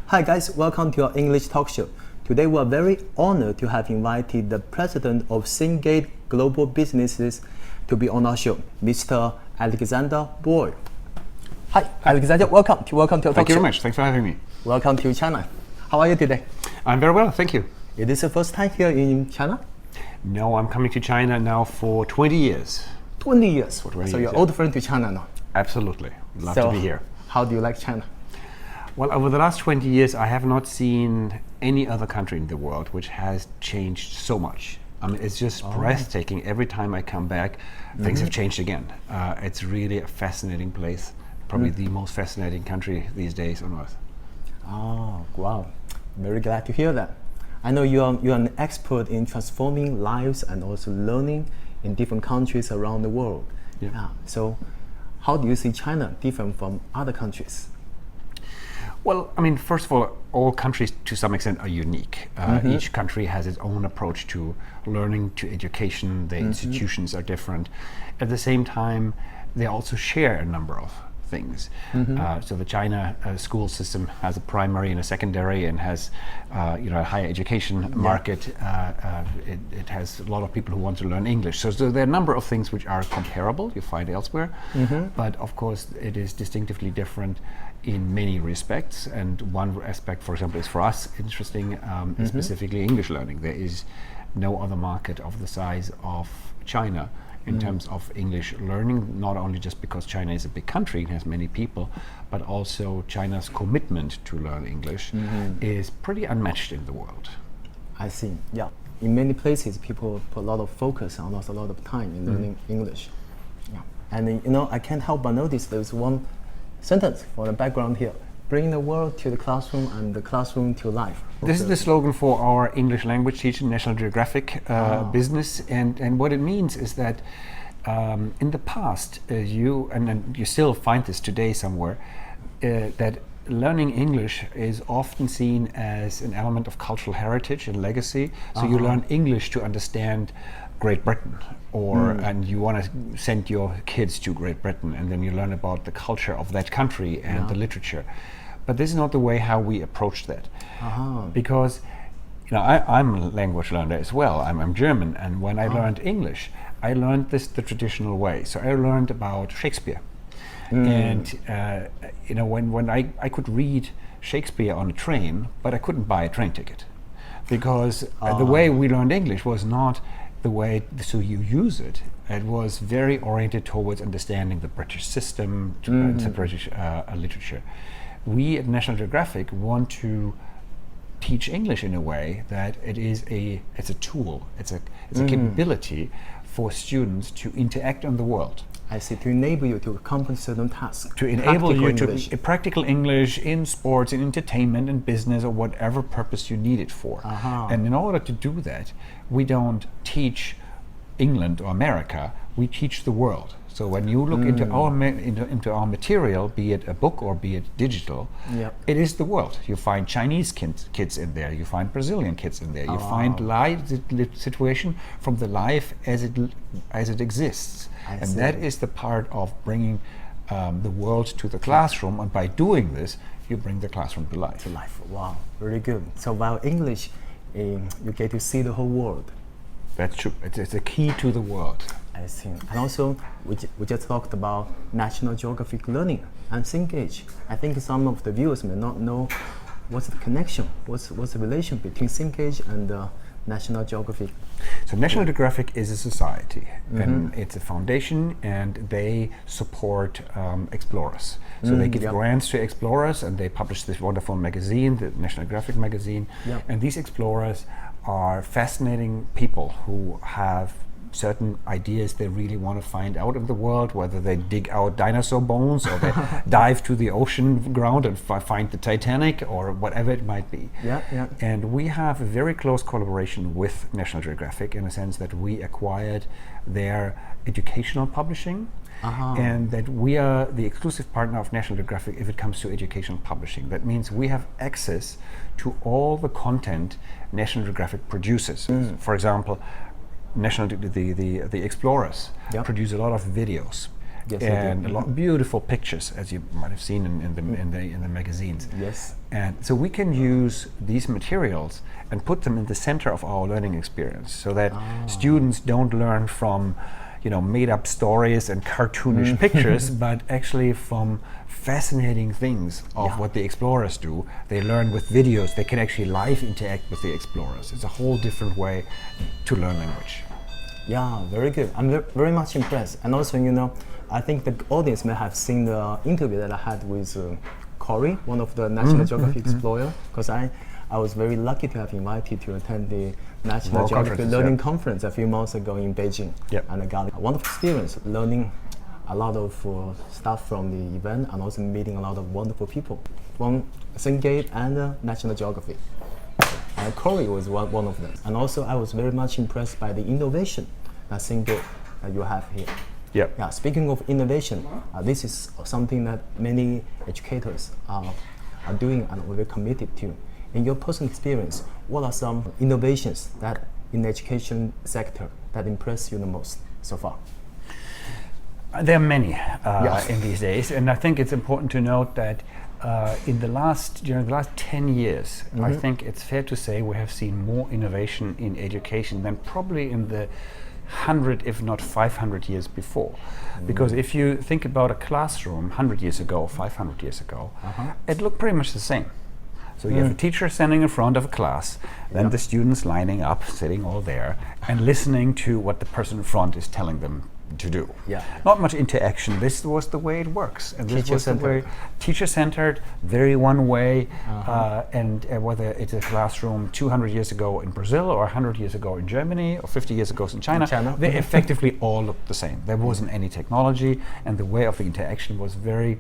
Hi guys, welcome to our English talk show. Today we are very honored to have invited the president of Cengage Global Businesses to be on our show, Mr. Alexander Broich. Hi, Alexander, welcome to our talk show. Thank you very much. Thanks for having me. Welcome to China. How are you today? I'm very well, thank you. It is the first time here in China? No, I'm coming to China now for 20 years. 20 years. For 20 so years, you're old friend to China now. Absolutely. Love to be here. How do you like China? Well, over the last 20 years, I have not seen any other country in the world which has changed so much. I mean, it's just breathtaking. Every time I come back, things have changed again. It's really a fascinating place. Probably the most fascinating country these days on earth. Oh, wow. Very glad to hear that. I know you're an expert in transforming lives and also learning in different countries around the world. Yeah. So how do you see China different from other countries? Well, I mean, first of all countries to some extent are unique. Each country has its own approach to learning, to education. The institutions are different. At the same time, they also share a number of things. So the China school system has a primary and a secondary, and has a higher education market. It has a lot of people who want to learn English. So there are a number of things which are comparable you find elsewhere, but of course it is distinctively different in many respects. And one aspect, for example, is for us interesting, is specifically English learning. There is no other market of the size of China in terms of English learning, not only just because China is a big country and has many people, but also China's commitment to learn English is pretty unmatched in the world. I see, yeah. In many places, people put a lot of focus and also a lot of time in learning English. Yeah. And I can't help but notice there's one sentence for the background here: bring the world to the classroom and the classroom to life. This is the slogan for our English language teacher, National Geographic business, and what it means is that in the past, you still find this today somewhere, that learning English is often seen as an element of cultural heritage and legacy. So you learn English to understand Great Britain, and you want to send your kids to Great Britain, and then you learn about the culture of that country and the literature. But this is not the way how we approach that, because I'm a language learner as well. I'm German, and when I learned English, I learned this the traditional way. So I learned about Shakespeare, and when I could read Shakespeare on a train, but I couldn't buy a train ticket, because the way we learned English was not the way so you use it. It was very oriented towards understanding the British system, the British literature. We at National Geographic want to teach English in a way that it's a tool, it's a capability for students to interact in the world. I see, to enable you to accomplish certain tasks. To enable you to practical English in sports, in entertainment, in business, or whatever purpose you need it for. And in order to do that, we don't teach England or America, we teach the world. So when you look into our material, be it a book or be it digital, it is the world. You find Chinese kids in there, you find Brazilian kids in there, you find the situation from the life as it exists. And that is the part of bringing the world to the classroom, and by doing this, you bring the classroom to life. Wow, very good. So while English, you get to see the whole world. That's true. It's a key to the world. I see. And also, we just talked about National Geographic learning and Cengage. I think some of the viewers may not know what's the connection, what's the relation between Cengage and National Geographic. So National Geographic is a society, and it's a foundation, and they support explorers. So they give grants to explorers, and they publish this wonderful magazine, the National Geographic magazine. And these explorers are fascinating people who have certain ideas they really want to find out in the world, whether they dig out dinosaur bones or they dive to the ocean ground and find the Titanic or whatever it might be. And we have a very close collaboration with National Geographic in a sense that we acquired their educational publishing, and that we are the exclusive partner of National Geographic if it comes to educational publishing. That means we have access to all the content National Geographic produces. For example, the explorers produce a lot of videos, Yes, I and do. a lot of beautiful pictures, as you might have seen in the magazines. Yes. And so we can use these materials and put them in the center of our learning experience, so that students don't learn from, made up stories and cartoonish pictures, but actually from fascinating things of what the explorers do. They learn with videos. They can actually live interact with the explorers. It's a whole different way to learn language. Yeah, very good. I'm very much impressed. And also, I think the audience may have seen the interview that I had with Corey, one of the National Geographic Explorer, because I was very lucky to have invited to attend the National Geographic Learning Conference a few months ago in Beijing. Yep. And I got a wonderful experience learning a lot of stuff from the event, and also meeting a lot of wonderful people from Cengage and National Geographic. Corey was one of them. And also I was very much impressed by the innovation that Cengage you have here. Yep. Yeah, speaking of innovation, this is something that many educators are doing and we're very committed to. In your personal experience, what are some innovations that in the education sector that impress you the most so far? There are many in these days, and I think it's important to note that during the last 10 years, I think it's fair to say we have seen more innovation in education than probably in the 100, if not 500 years before. Because if you think about a classroom 100 years ago, 500 years ago, it looked pretty much the same. So you have a teacher standing in front of a class, then the students lining up, sitting all there, and listening to what the person in front is telling them to do. Yeah. Not much interaction. This was the way it works. And this was the way teacher-centered, very one way, and whether it's a classroom 200 years ago in Brazil or 100 years ago in Germany or 50 years ago in China, they effectively all looked the same. There wasn't any technology, and the way of the interaction was very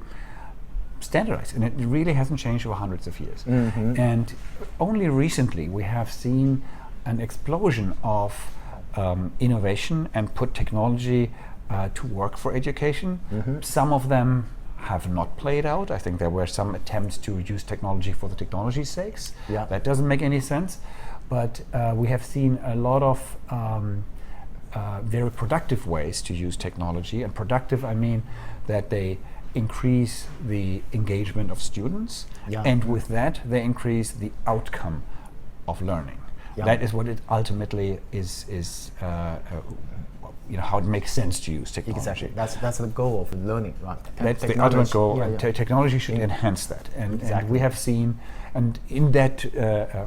standardized, and it really hasn't changed over hundreds of years. And only recently we have seen an explosion of innovation and put technology to work for education. Some of them have not played out. I think there were some attempts to use technology for the technology's sakes. That doesn't make any sense. But we have seen a lot of very productive ways to use technology. And productive, I mean that they increase the engagement of students, and with that they increase the outcome of learning. That is what it ultimately is how it makes sense to use technology. Exactly. That's the goal of learning, right? That's the ultimate goal, and technology should enhance that. And we have seen, and in that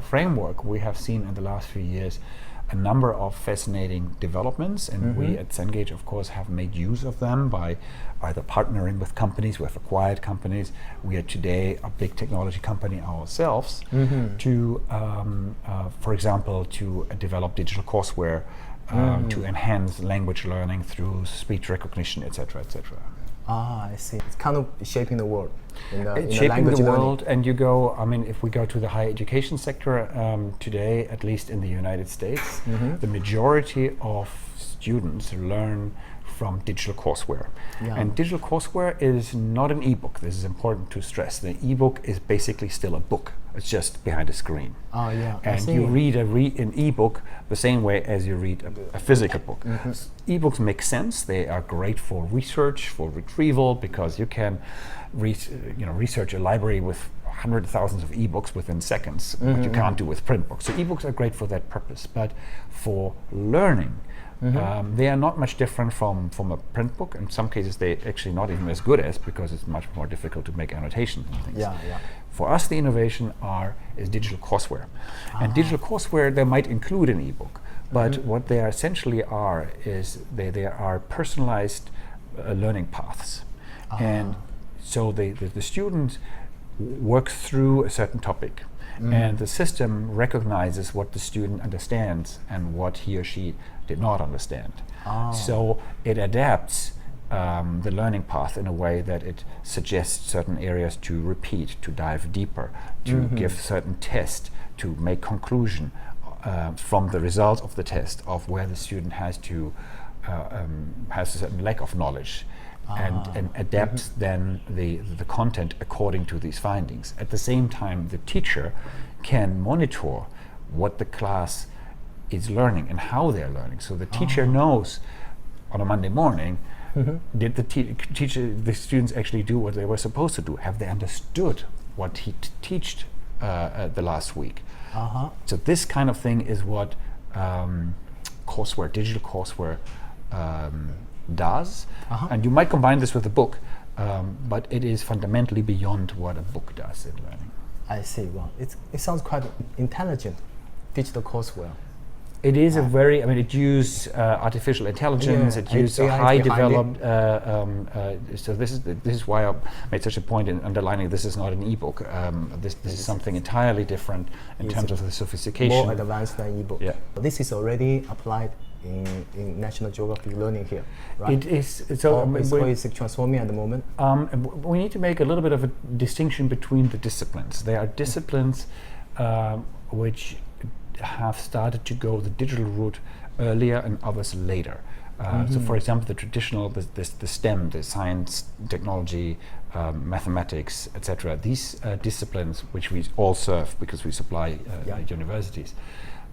framework, we have seen in the last few years a number of fascinating developments, and we at Cengage, of course, have made use of them by either partnering with companies, we have acquired companies. We are today a big technology company ourselves to, for example, to develop digital courseware, to enhance language learning through speech recognition, etc., etc. Ah, I see. It's kind of shaping the world. It's shaping the world, and you go, if we go to the higher education sector today, at least in the United States, the majority of students learn from digital courseware. And digital courseware is not an ebook. This is important to stress. The ebook is basically still a book. It's just behind a screen. And you read an ebook the same way as you read a physical book. Ebooks make sense. They are great for research, for retrieval, because you can research a library with hundreds of thousands of ebooks within seconds, what you can't do with print books. So ebooks are great for that purpose. But for learning, they are not much different from a print book. In some cases, they're actually not even as good as, because it's much more difficult to make annotations and things. For us, the innovation is digital courseware. And digital courseware, they might include an ebook, but what they essentially are is they are personalized learning paths. And so the student works through a certain topic, and the system recognizes what the student understands and what he or she did not understand. So it adapts the learning path in a way that it suggests certain areas to repeat, to dive deeper, to give certain tests, to make conclusion from the results of the test of where the student has a certain lack of knowledge. And adapts then the content according to these findings. At the same time, the teacher can monitor what the class is learning and how they're learning. So the teacher knows on a Monday morning, did the students actually do what they were supposed to do? Have they understood what he taught the last week? So this kind of thing is what courseware, digital courseware, does. And you might combine this with a book, but it is fundamentally beyond what a book does in learning. I see. Well, it sounds quite intelligent, digital courseware. It is a very, it uses artificial intelligence, it uses a high developed, so this is why I made such a point in underlining this is not an ebook. This is something entirely different in terms of the sophistication. More advanced than ebook. Yeah. This is already applied in National Geographic learning here, right? It is, so it's transforming at the moment. We need to make a little bit of a distinction between the disciplines. There are disciplines which have started to go the digital route earlier and others later. So for example, the traditional, the STEM, the science, technology, mathematics, etc. These disciplines, which we all serve because we supply universities,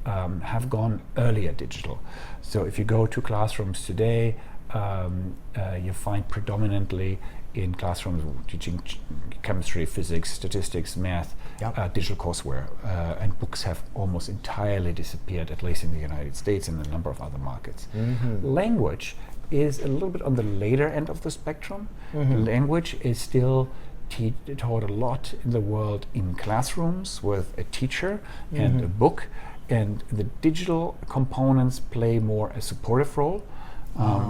have gone earlier digital. So if you go to classrooms today, you find predominantly in classrooms teaching chemistry, physics, statistics, math, digital courseware, and books have almost entirely disappeared, at least in the United States and a number of other markets. Language is a little bit on the later end of the spectrum. Language is still taught a lot in the world in classrooms with a teacher and a book, and the digital components play more a supportive role.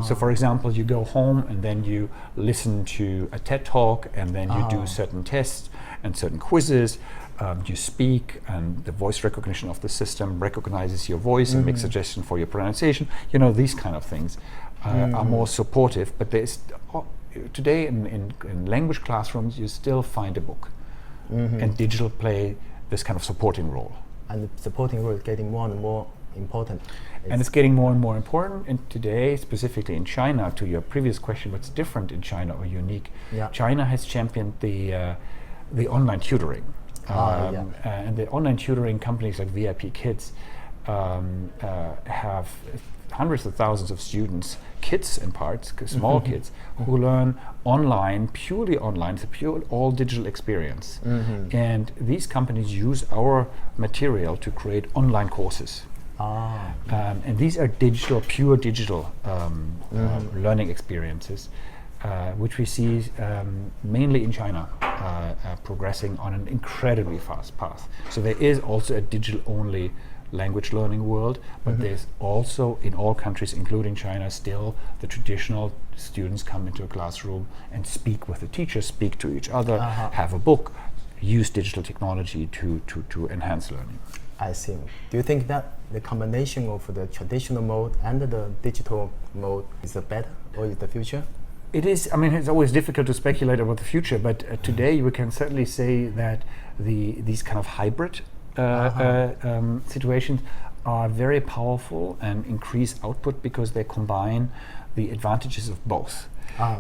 So for example, you go home and then you listen to a TED talk, and then you do certain tests and certain quizzes. You speak, and the voice recognition of the system recognizes your voice and makes suggestions for your pronunciation. These kind of things are more supportive, but there's today in language classrooms you still find a book, and digital play this kind of supporting role. And the supporting role is getting more and more important. And it's getting more and more important. And today, specifically in China, to your previous question, what's different in China or unique? China has championed the online tutoring. And the online tutoring companies like VIP Kids have hundreds of thousands of students, kids in parts, small kids, who learn online, purely online. It's a pure all digital experience. And these companies use our material to create online courses. And these are digital, pure digital learning experiences, which we see mainly in China progressing on an incredibly fast path. So there is also a digital-only language learning world, but there's also in all countries, including China, still the traditional students come into a classroom and speak with the teacher, speak to each other, have a book, use digital technology to enhance learning. I see. Do you think that the combination of the traditional mode and the digital mode is the better, or is the future? It is. It's always difficult to speculate about the future, but today we can certainly say that these kind of hybrid situations are very powerful and increase output because they combine the advantages of both.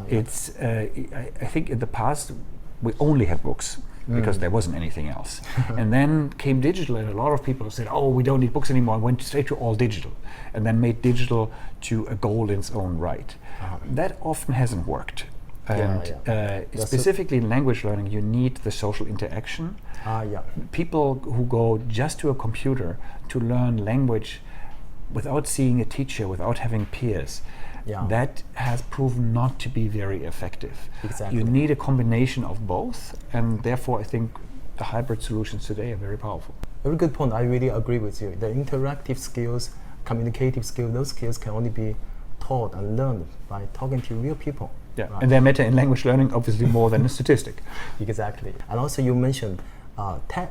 It's. I think in the past we only had books, because there wasn't anything else. And then came digital, and a lot of people said, oh, we don't need books anymore, and went straight to all digital, and then made digital to a goal in its own right. That often hasn't worked. And specifically in language learning, you need the social interaction. People who go just to a computer to learn language without seeing a teacher, without having peers, that has proven not to be very effective. Exactly. You need a combination of both, and therefore I think the hybrid solutions today are very powerful. Very good point. I really agree with you. The interactive skills, communicative skills, those skills can only be taught and learned by talking to real people. Right. And they matter in language learning obviously more than a statistic. Exactly. And also you mentioned TED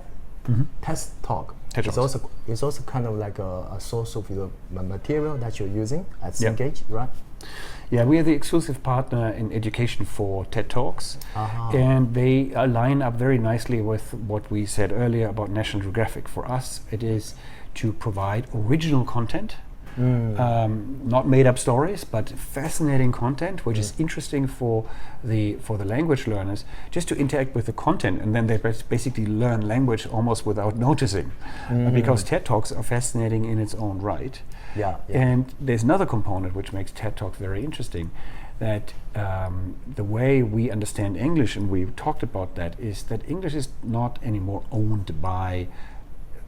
Talk. It's also kind of like a source of the material that you're using at Cengage, right? Yeah, we are the exclusive partner in education for TED Talks, and they line up very nicely with what we said earlier about National Geographic. For us, it is to provide original content Not made up stories, but fascinating content, which is interesting for the language learners, just to interact with the content, and then they basically learn language almost without noticing, because TED Talks are fascinating in its own right. Yeah. And there's another component which makes TED Talks very interesting, that the way we understand English, and we talked about that, is that English is not anymore owned by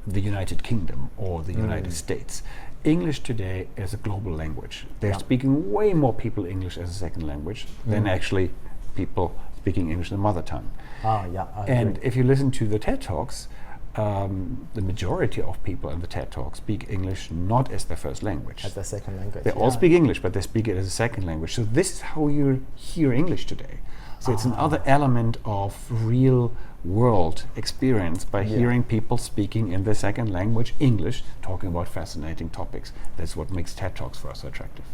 the United Kingdom or the United States. English today is a global language. They're speaking way more people English as a second language than actually people speaking English in the mother tongue. And if you listen to the TED Talks, the majority of people in the TED Talk speak English not as their first language. As their second language. They all speak English, but they speak it as a second language. So this is how you hear English today. So it's another element of real world experience by hearing people speaking in their second language, English, talking about fascinating topics. That's what makes TED Talks for us so attractive.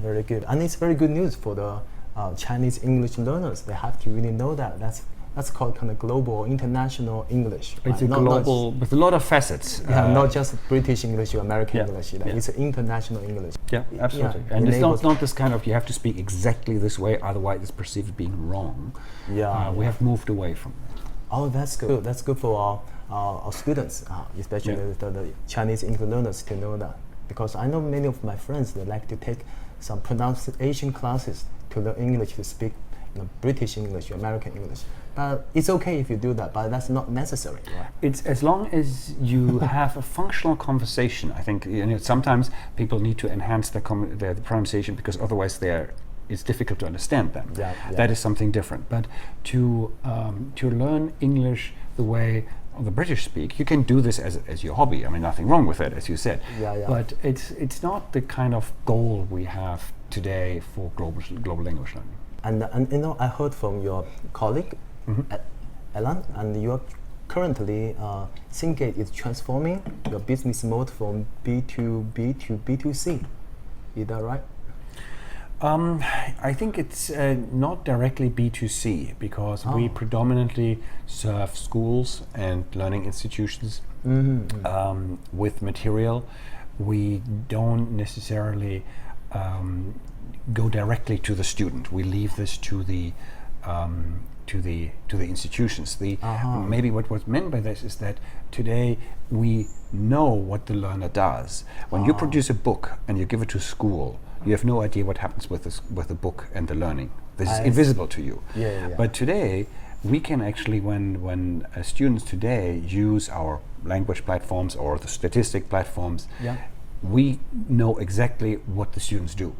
Very good. And it's very good news for the Chinese English learners. They have to really know that. That's called kind of global, international English. It's a global, with a lot of facets. Not just British English or American English. It's international English. Yeah, absolutely. And it's not this kind of, you have to speak exactly this way, otherwise it's perceived as being wrong. We have moved away from that. Oh, that's good. That's good for our students, especially the Chinese English learners, to know that. Because I know many of my friends, they like to take some pronunciation classes to learn English, to speak British English or American English. But it's okay if you do that, but that's not necessary. Right? It's as long as you have a functional conversation. I think sometimes people need to enhance their pronunciation, because otherwise it's difficult to understand them. That is something different. But to learn English the way the British speak, you can do this as your hobby. I mean, nothing wrong with it, as you said. But it's not the kind of goal we have today for global language learning. And I heard from your colleague, Alan, and you're currently Cengate is transforming your business mode from B2B to B2C. Is that right? I think it's not directly B2C, because we predominantly serve schools and learning institutions with material. We don't necessarily go directly to the student. We leave this to the institutions. Maybe what was meant by this is that today we know what the learner does. When you produce a book and you give it to school, you have no idea what happens with the book and the learning. This is invisible to you. But today we can actually, when students today use our language platforms or the statistic platforms, we know exactly what the students do.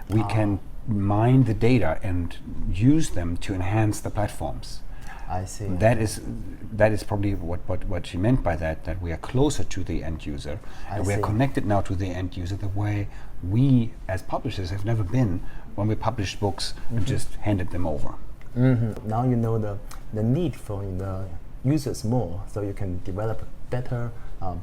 We can mine the data and use them to enhance the platforms. I see. That is probably what she meant by that we are closer to the end user, and we are connected now to the end user the way we as publishers have never been when we published books and just handed them over. Now you know the need for the users more, so you can develop better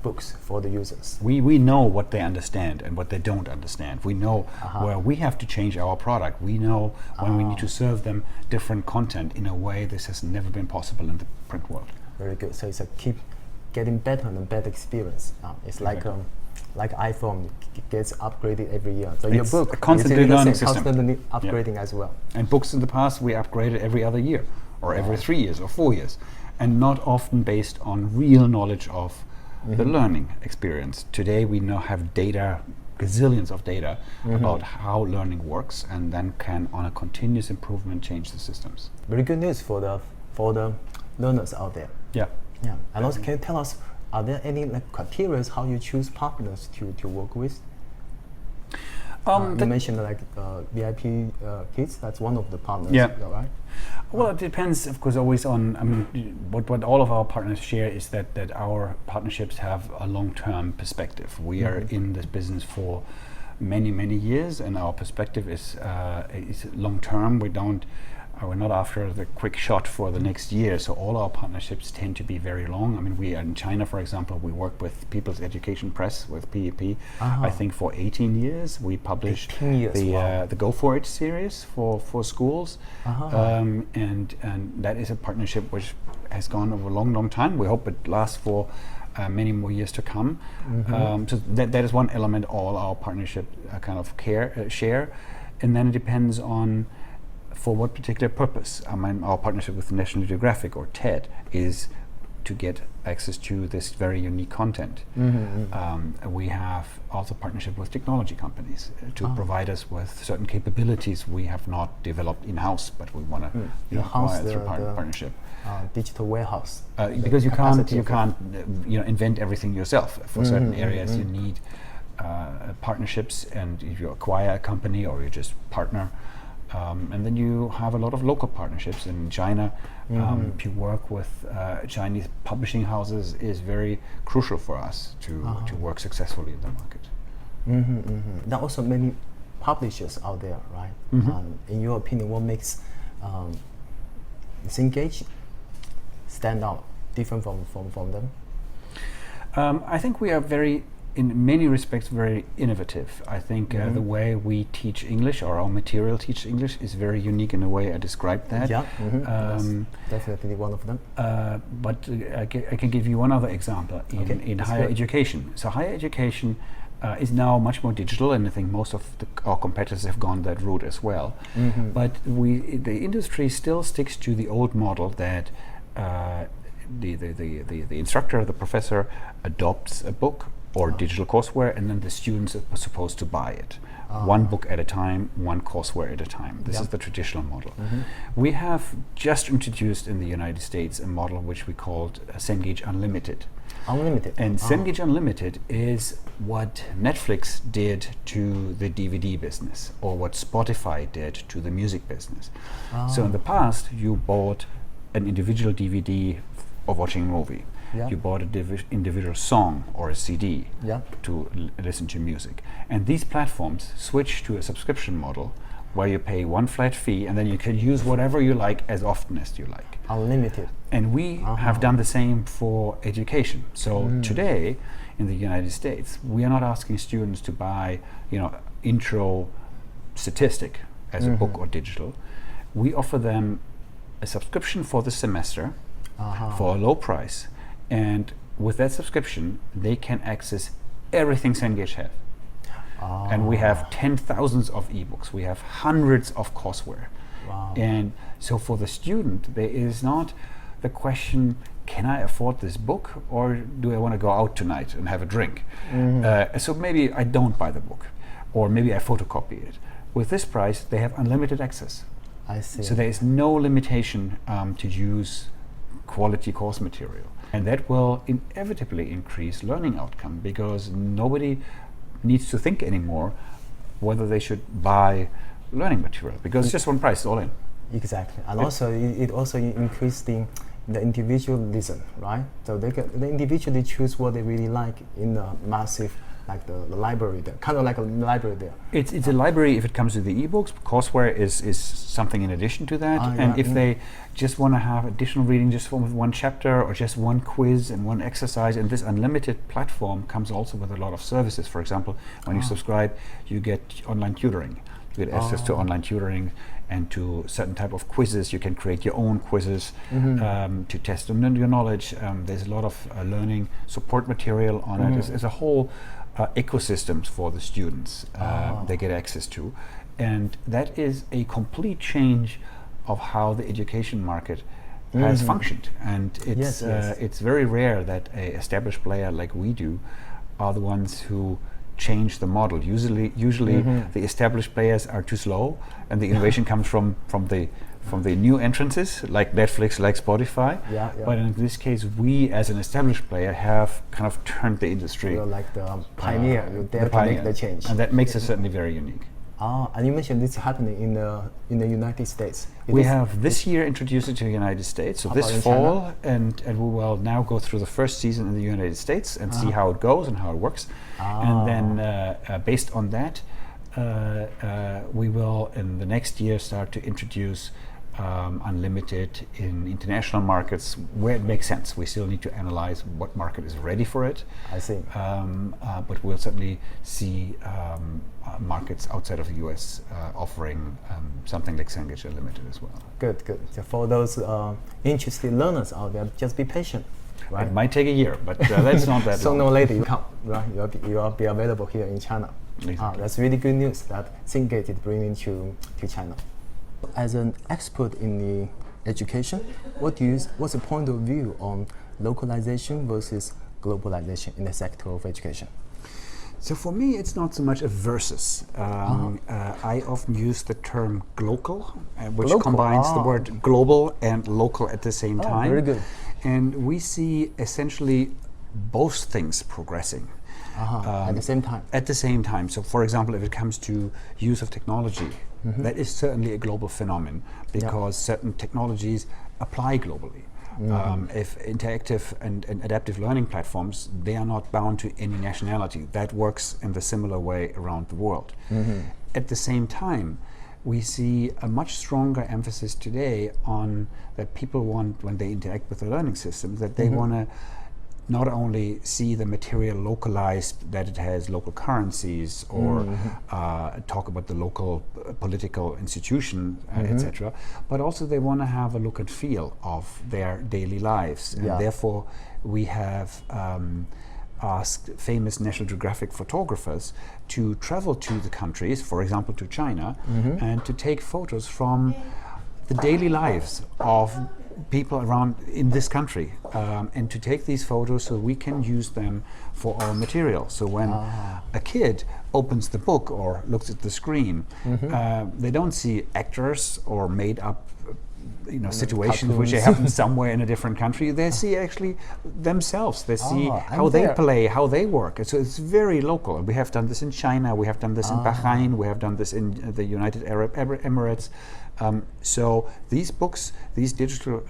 books for the users. We know what they understand and what they don't understand. We know where we have to change our product. We know when we need to serve them different content in a way this has never been possible in the print world. Very good. So it's a keep getting better and better experience. It's like iPhone gets upgraded every year. So your book a constantly learning system. Constantly upgrading as well. And books in the past we upgraded every other year, or every 3 years or 4 years, and not often based on real knowledge of the learning experience. Today we now have data, gazillions of data about how learning works, and then can, on a continuous improvement, change the systems. Very good news for the learners out there. Yeah. And also, can you tell us, are there any criteria how you choose partners to work with? You mentioned VIP Kids. That's one of the partners. Right? Well, it depends, of course, always on. I mean, what all of our partners share is that our partnerships have a long-term perspective. We are in this business for many years, and our perspective is long-term. We don't we're not after the quick shot for the next year. So all our partnerships tend to be very long. I mean, we are in China, for example, we work with People's Education Press, with PEP. I think for 18 years. We published 18 years, wow. the Go For It series for schools. And that is a partnership which has gone over a long time. We hope it lasts for many more years to come. So that is one element all our partnership kind of share. And then it depends on for what particular purpose. I mean, our partnership with National Geographic or TED is to get access to this very unique content. We have also partnership with technology companies to provide us with certain capabilities we have not developed in-house, but we want to acquire through partnership. Digital warehouse. Because you can't invent everything yourself. For certain areas, you need partnerships, and if you acquire a company or you just partner. And then you have a lot of local partnerships in China. To work with Chinese publishing houses is very crucial for us to work successfully in the market. There are also many publishers out there, right? In your opinion, what makes Cengage stand out, different from them? I think we are in many respects very innovative. I think the way we teach English, or our material teach English, is very unique in the way I described that. That's definitely one of them. But I can give you one other example in higher education. So higher education is now much more digital, and I think most of our competitors have gone that route as well. But the industry still sticks to the old model that the instructor, the professor, adopts a book or digital courseware, and then the students are supposed to buy it. One book at a time, one courseware at a time. This is the traditional model. We have just introduced in the United States a model which we called Cengage Unlimited. And Cengage Unlimited is what Netflix did to the DVD business, or what Spotify did to the music business. So in the past, you bought an individual DVD of watching a movie. You bought an individual song or a CD to listen to music. And these platforms switch to a subscription model where you pay one flat fee, and then you can use whatever you like as often as you like. Unlimited. And we have done the same for education. So today in the United States, we are not asking students to buy, intro statistic as a book or digital. We offer them a subscription for the semester for a low price. And with that subscription, they can access everything Cengage have. And we have 10,000s of ebooks. We have hundreds of courseware. And so for the student, there is not the question, can I afford this book, or do I want to go out tonight and have a drink? So maybe I don't buy the book, or maybe I photocopy it. With this price, they have unlimited access. I see. So there is no limitation to use quality course material. And that will inevitably increase learning outcome, because nobody needs to think anymore whether they should buy learning material, because it's just one price all in. Exactly. And also it also increases the individualism, right? So they individually choose what they really like in the massive, like the library there, kind of like a library there. It's a library if it comes to the ebooks. Courseware is something in addition to that. And if they just want to have additional reading just with one chapter, or just one quiz and one exercise, and this unlimited platform comes also with a lot of services. For example, when you subscribe, you get online tutoring. You get access to online tutoring and to certain type of quizzes. You can create your own quizzes to test your knowledge. There's a lot of learning support material on it. There's a whole ecosystems for the students they get access to, and that is a complete change of how the education market has functioned. And it's very rare that a established player like we do are the ones who change the model. Usually the established players are too slow, and the innovation comes from the new entrances like Netflix, like Spotify. But in this case, we as an established player have kind of turned the industry. You're like the pioneer. You dare to make the change. And that makes it certainly very unique. And you mentioned this happening in the United States. We have this year introduced it to the United States, so this fall, and we will now go through the first season in the United States and see how it goes and how it works. And then based on that, we will in the next year start to introduce unlimited in international markets where it makes sense. We still need to analyze what market is ready for it. I see. But we'll certainly see markets outside of the US offering something like Cengage Unlimited as well. Good, good. So for those interested learners out there, just be patient. Right? It might take a year, but that's not that Sooner long. or later you come, right? You'll be available here in China. Exactly. That's really good news that Cengage is bringing to China. As an expert in the education, what's the point of view on localization versus globalization in the sector of education? So for me, it's not so much a versus. I often use the term glocal, which Glocal, combines the word global and local at the same time. Very good. And we see essentially both things progressing. At the same time. At the same time. So for example, if it comes to use of technology, that is certainly a global phenomenon because certain technologies apply globally. If interactive and adaptive learning platforms, they are not bound to any nationality. That works in the similar way around the world. At the same time, we see a much stronger emphasis today on that people want, when they interact with the learning system, that they want to not only see the material localized, that it has local currencies or talk about the local political institution, etc., but also they want to have a look and feel of their daily lives. And therefore, we have asked famous National Geographic photographers to travel to the countries, for example to China, and to take photos from the daily lives of people around in this country, and to take these photos so we can use them for our material. So when a kid opens the book or looks at the screen, they don't see actors or made up situations which happen somewhere in a different country. They see actually themselves. They see how they play, how they work. So it's very local. We have done this in China, we have done this in Bahrain, we have done this in the United Arab Emirates. So these books, these digital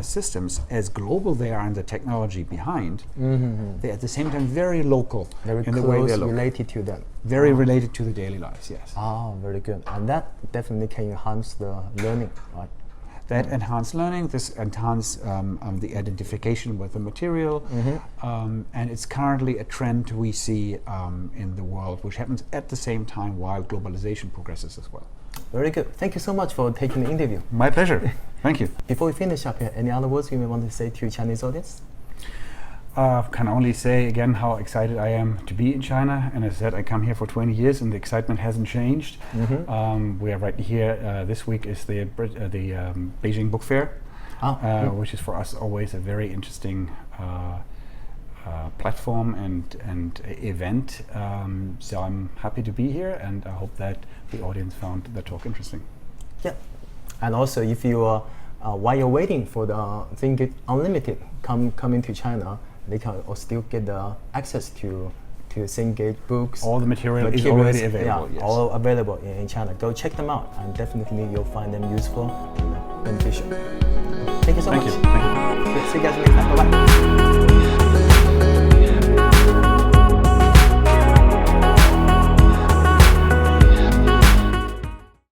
systems, as global they are in the technology behind, they're at the same time very local Very in the way they close look. related to them. Very related to the daily lives, yes. Very good. And that definitely can enhance the learning, right? That enhance learning, this enhance the identification with the material, and it's currently a trend we see in the world, which happens at the same time while globalization progresses as well. Very good. Thank you so much for taking the interview. My pleasure. Thank you. Before we finish up here, any other words you may want to say to Chinese audience? Can only say again how excited I am to be in China. And as I said, I come here for 20 years and the excitement hasn't changed. We are right here. This week is the Beijing Book Fair, which is for us always a very interesting platform and event. So I'm happy to be here, and I hope that the audience found the talk interesting. Yeah. And also, if you while you're waiting for the Cengage Unlimited coming to China, they can still get the access to Cengage books. All the material is already available. Yeah, all available in China. Go check them out, and definitely you'll find them useful and beneficial. Thank you so much. Thank you. See you guys next time. Bye bye.